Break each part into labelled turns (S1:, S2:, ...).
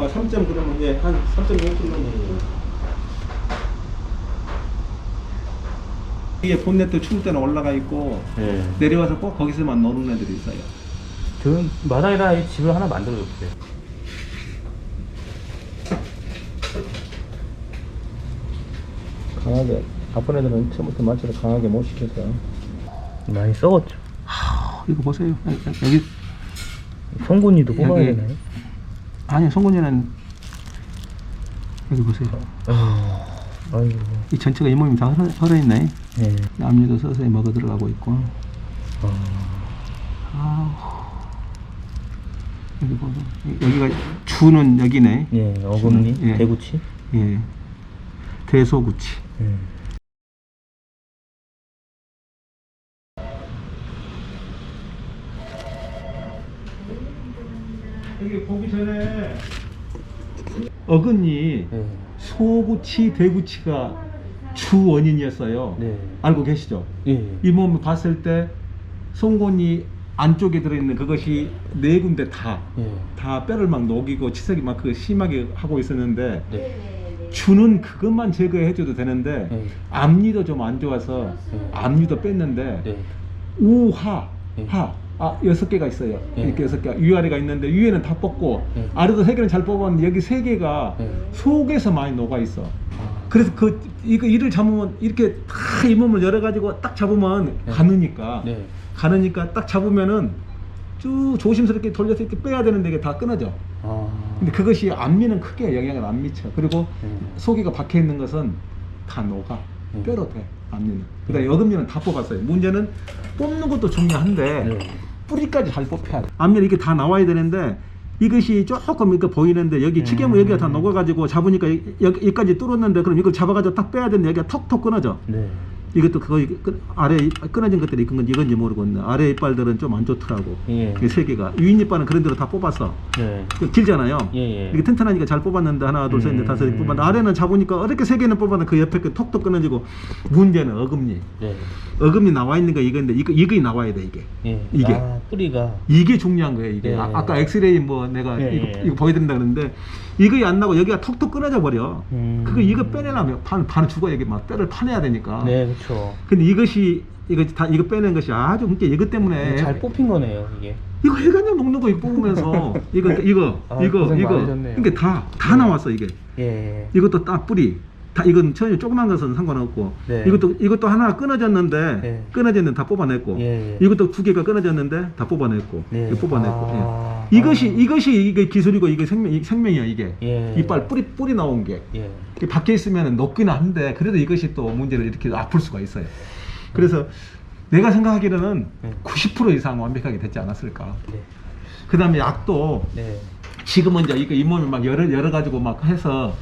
S1: 아마 3점 그러면 예, 한 3.5km. 이게 본넷도 추울 때는 올라가 있고
S2: 네.
S1: 내려와서 꼭 거기서만 노는 애들이 있어요.
S2: 저는 마당에다 집을 하나 만들어 줬어요.
S1: 강하게 아픈 애들은 처음부터 마취를 강하게 못 시켜서.
S2: 많이 썩었죠.
S1: 이거 보세요. 여기
S2: 송곳니도 뽑아야
S1: 여기-
S2: 되나요?
S1: 아니 송곳니는 여기 보세요.
S2: 아이고.
S1: 이 전체가 잇몸이 다 헐어있네.
S2: 네.
S1: 앞니도 서서히 먹어 들어가고 있고. 아우. 여기 보세요. 여기가 주는 여기네.
S2: 예, 어금니,
S1: 예.
S2: 대구치.
S1: 예. 대소구치.
S2: 예.
S1: 여기 보기 전에 어금니
S2: 네.
S1: 소구치, 대구치가 주 원인이었어요.
S2: 네.
S1: 알고 계시죠?
S2: 예.
S1: 이 몸을 봤을 때 송곳니 안쪽에 들어있는 그것이 네 군데 다 뼈를 막 녹이고 치석이 막 그 심하게 하고 있었는데
S2: 네.
S1: 주는 그것만 제거해줘도 되는데
S2: 네.
S1: 앞니도 좀 안 좋아서
S2: 네.
S1: 앞니도 뺐는데
S2: 네.
S1: 우하,
S2: 네.
S1: 하, 6개가 있어요.
S2: 네.
S1: 이렇게 6개 위아래가 있는데 위에는 다 뽑고
S2: 네.
S1: 아래도 3개는 잘 뽑았는데 여기 3개가
S2: 네.
S1: 속에서 많이 녹아 있어.
S2: 아.
S1: 그래서 이거 이를 잡으면 이렇게 다 이 몸을 열어 가지고 딱 잡으면
S2: 네.
S1: 가느니까
S2: 네.
S1: 가느니까 딱 잡으면은 쭉 조심스럽게 돌려서 이렇게 빼야 되는데 이게 다 끊어져.
S2: 아.
S1: 근데 그것이 앞니는 크게 영향을 안 미쳐. 그리고 속이가 박혀 있는 것은 다 녹아. 뼈로 돼. 앞니는. 그다음에 어금니는 다 뽑았어요. 문제는 뽑는 것도 중요한데
S2: 네.
S1: 뿌리까지 잘 뽑혀야 돼. 앞니 이렇게 다 나와야 되는데 이것이 조금 이렇게 보이는데 여기 치계물 여기가 다 녹아가지고 잡으니까 여기까지 뚫었는데 그럼 이걸 잡아가지고 딱 빼야 되는데 여기가 턱턱 끊어져.
S2: 네.
S1: 이것도 거의 아래 끊어진 것들이 이건지 모르겠네. 아래 이빨들은 좀 안 좋더라고.
S2: 예.
S1: 이 세 개가 윗 이빨은 그런 대로 다 뽑았어.
S2: 네.
S1: 길잖아요.
S2: 예, 예.
S1: 이게 튼튼하니까 잘 뽑았는데 하나 둘 셋 넷 다섯 이렇게 뽑았는데 아래는 잡으니까 어렵게 세 개는 뽑았는데 그 옆에 그 턱도 끊어지고 문제는 어금니.
S2: 네.
S1: 어금니 나와 있는 거 이건데 이거 나와야 돼 이게.
S2: 예.
S1: 이게.
S2: 아, 뿌리가.
S1: 이게 중요한 거예요 이게.
S2: 예.
S1: 아까 엑스레이 뭐 내가
S2: 예,
S1: 이거 보여드린다 그러는데 이거 안 나고 여기가 턱턱 끊어져 버려. 이거 빼내려면 반 죽어 여기 막 뼈를 파내야 되니까.
S2: 네, 그렇죠.
S1: 근데 이거 빼낸 것이 아주 그러니까 이것 때문에
S2: 잘 뽑힌 거네요, 이게.
S1: 이거 해간염 녹는 거 이거 뽑으면서 이거
S2: 아, 고생 많으셨네요.
S1: 그러니까 다 나왔어 이게.
S2: 예.
S1: 이것도 딱 뿌리. 다 이건 전혀 조그만 것은 상관없고
S2: 네.
S1: 이것도 하나 끊어졌는데
S2: 네.
S1: 끊어졌는데 다 뽑아냈고
S2: 예.
S1: 이것도 2개가 끊어졌는데 다 뽑아냈고
S2: 네.
S1: 이거 뽑아냈고
S2: 아.
S1: 예. 이것이 이게 기술이고 이게 생명이야 이게.
S2: 예.
S1: 이빨 뿌리 나온 게.
S2: 예.
S1: 이게 밖에 있으면 녹기는 한데 그래도 이것이 또 문제를 이렇게 아플 수가 있어요. 그래서 내가 생각하기로는
S2: 네.
S1: 90% 이상 완벽하게 됐지 않았을까.
S2: 네.
S1: 그 다음에 약도
S2: 네.
S1: 지금은 이제 이거 잇몸을 막 열어 가지고 막 해서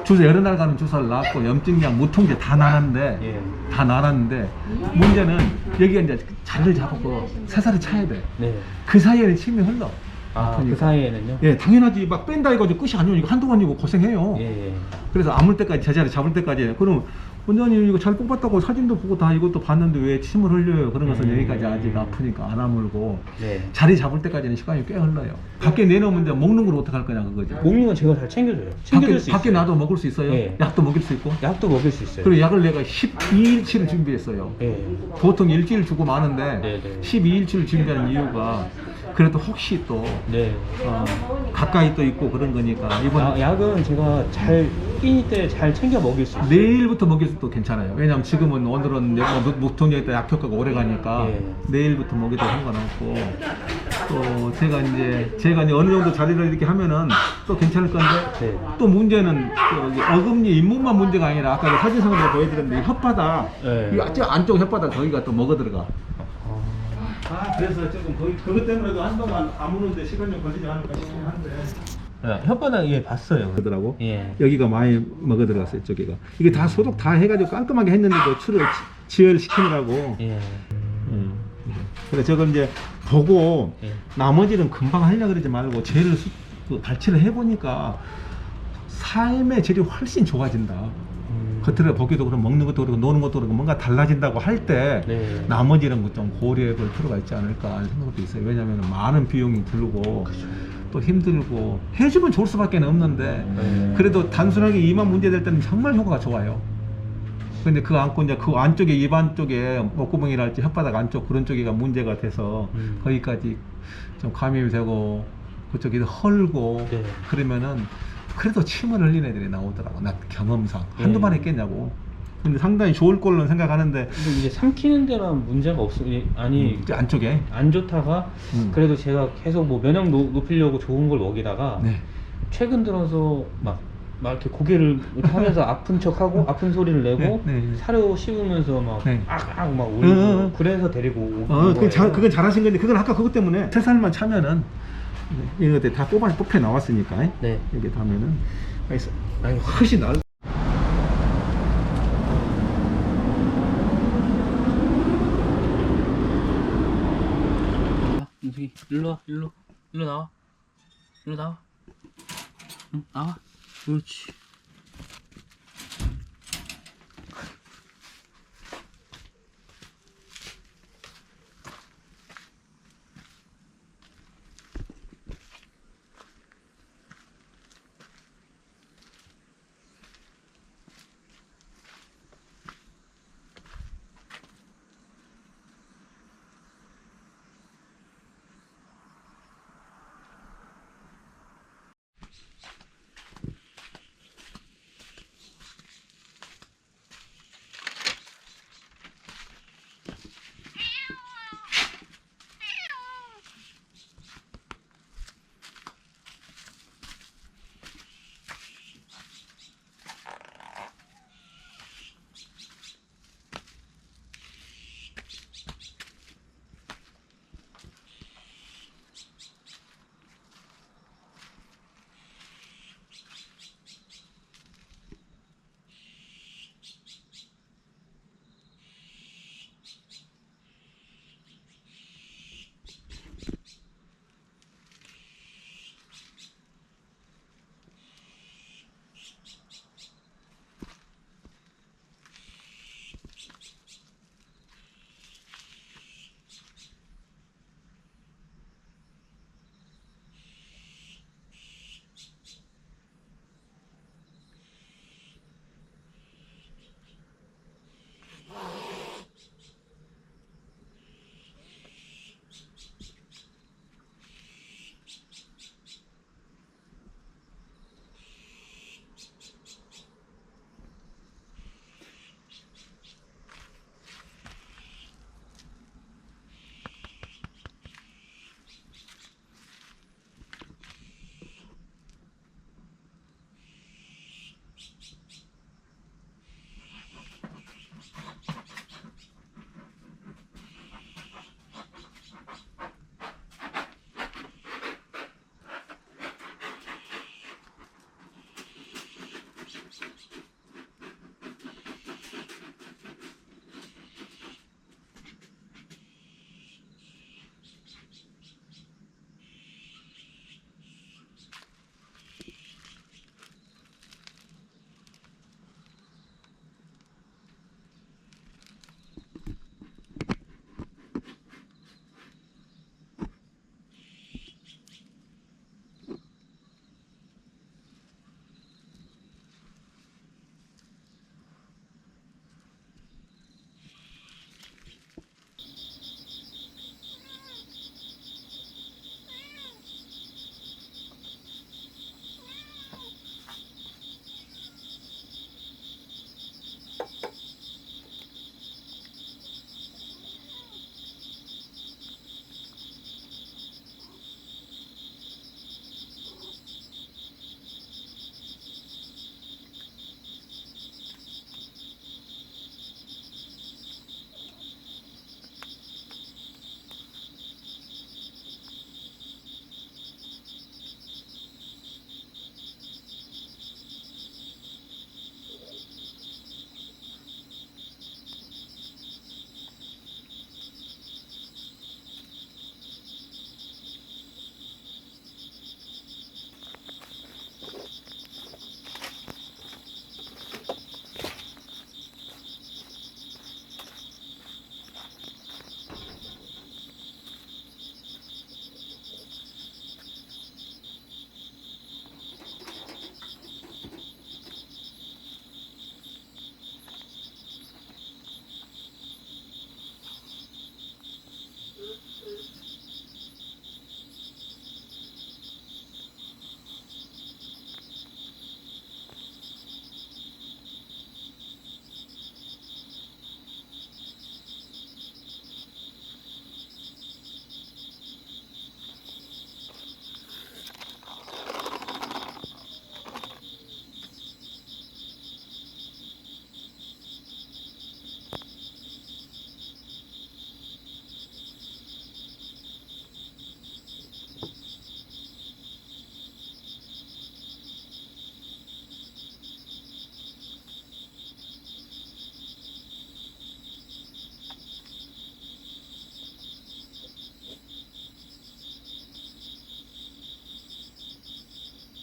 S1: 주사 여러 날 가는 주사를 놨고 염증약 무통제 다 나갔는데
S2: 예.
S1: 다 나갔는데 문제는 여기가 이제 자리를 잡고 새살이 차야 돼.
S2: 네.
S1: 그 사이에는 침이 흘러.
S2: 아, 그
S1: 아프니까.
S2: 사이에는요?
S1: 예, 당연하지. 막 뺀다 해가지고 끝이 안 오니까 한동안이고 고생해요.
S2: 예, 예.
S1: 그래서 아물 때까지 제자리 잡을 때까지 그럼 원장님 이거 잘 뽑았다고 사진도 보고 다 이것도 봤는데 왜 침을 흘려요? 그런 것은 여기까지 아직 아프니까 안 아물고
S2: 네.
S1: 자리 잡을 때까지는 시간이 꽤 흘러요. 밖에 내놓으면 이제 먹는 걸 어떡할 거냐 그거지.
S2: 먹는 건 제가 잘 챙겨줘요. 챙겨줄 수
S1: 밖에
S2: 있어요.
S1: 놔도 먹을 수 있어요?
S2: 예.
S1: 약도 먹일 수 있고?
S2: 약도 먹일 수 있어요.
S1: 그리고 약을 내가 12일치를 준비했어요.
S2: 예.
S1: 보통 일주일 주고 마는데
S2: 네, 네.
S1: 12일치를 준비하는 이유가 그래도 혹시 또
S2: 네.
S1: 가까이 또 있고 그런 거니까 이번
S2: 약은 제가 잘 끼니 때 잘 챙겨 먹일 수 있어요.
S1: 내일부터 먹일 수도 괜찮아요. 왜냐면 지금은 오늘은 무통제에 따라 약 효과가 오래 가니까
S2: 예.
S1: 내일부터 먹여도 상관없고 또 제가 이제 어느 정도 자리를 이렇게 하면은 또 괜찮을 건데
S2: 네.
S1: 또 문제는 여기 어금니 잇몸만 문제가 아니라 아까 그 사진상으로 보여드렸는데 이 혓바닥
S2: 네.
S1: 이 안쪽 혓바닥 거기가 또 먹어 들어가. 그래서 조금 그것 때문에도 한동안 아무는데 시간이 좀 걸리지 않을까 싶긴 한데.
S2: 혓바닥 예 봤어요.
S1: 그러더라고.
S2: 예.
S1: 여기가 많이 먹어 들어갔어요, 저기가. 이게 다 소독 다 해가지고 깔끔하게 했는데도 추를 지혈시키느라고.
S2: 예.
S1: 그래 저걸 이제 보고
S2: 예.
S1: 나머지는 금방 하려고 그러지 말고 쟤를 발치를 해보니까 삶의 질이 훨씬 좋아진다. 겉으로 보기도 그렇고 먹는 것도 그렇고 노는 것도 그렇고 뭔가 달라진다고 할 때
S3: 네.
S1: 나머지는 좀 고려해 볼 필요가 있지 않을까 하는 생각도 있어요. 왜냐하면 많은 비용이 들고 또 힘들고 해주면 좋을 수밖에 없는데 그래도 단순하게 이만 문제될 때는 정말 효과가 좋아요. 근데 그 안고 이제 그 안쪽에 입 안쪽에 목구멍이랄지 혓바닥 안쪽 그런 쪽이가 문제가 돼서 거기까지 좀 감염이 되고 그쪽이 헐고
S2: 네.
S1: 그러면은 그래도 침을 흘리는 애들이 나오더라고. 나 경험상 한두 번 했겠냐고. 근데 상당히 좋을 걸로 생각하는데
S2: 근데 이제 삼키는 데는 문제가 없어요. 아니
S1: 이제 안쪽에
S2: 안 좋다가 그래도 제가 계속 뭐 면역 높이려고 좋은 걸 먹이다가
S1: 네.
S2: 최근 들어서 막 이렇게 고개를 이렇게 하면서 아픈 척하고 아픈 소리를 내고
S1: 네, 네.
S2: 사료 씹으면서 막
S1: 네.
S2: 악악 막 울고 그래서 데리고 온 거예요.
S1: 그건 잘하신 건데 그건 아까 그것 때문에 3살만 차면은 이거 다 뽑혀 나왔으니까
S2: 네.
S1: 여기 다면은 아니 훨씬 나을.
S2: 민석이 일로 와, 일로 나와, 일로 나와. 응, 나와. 그렇지.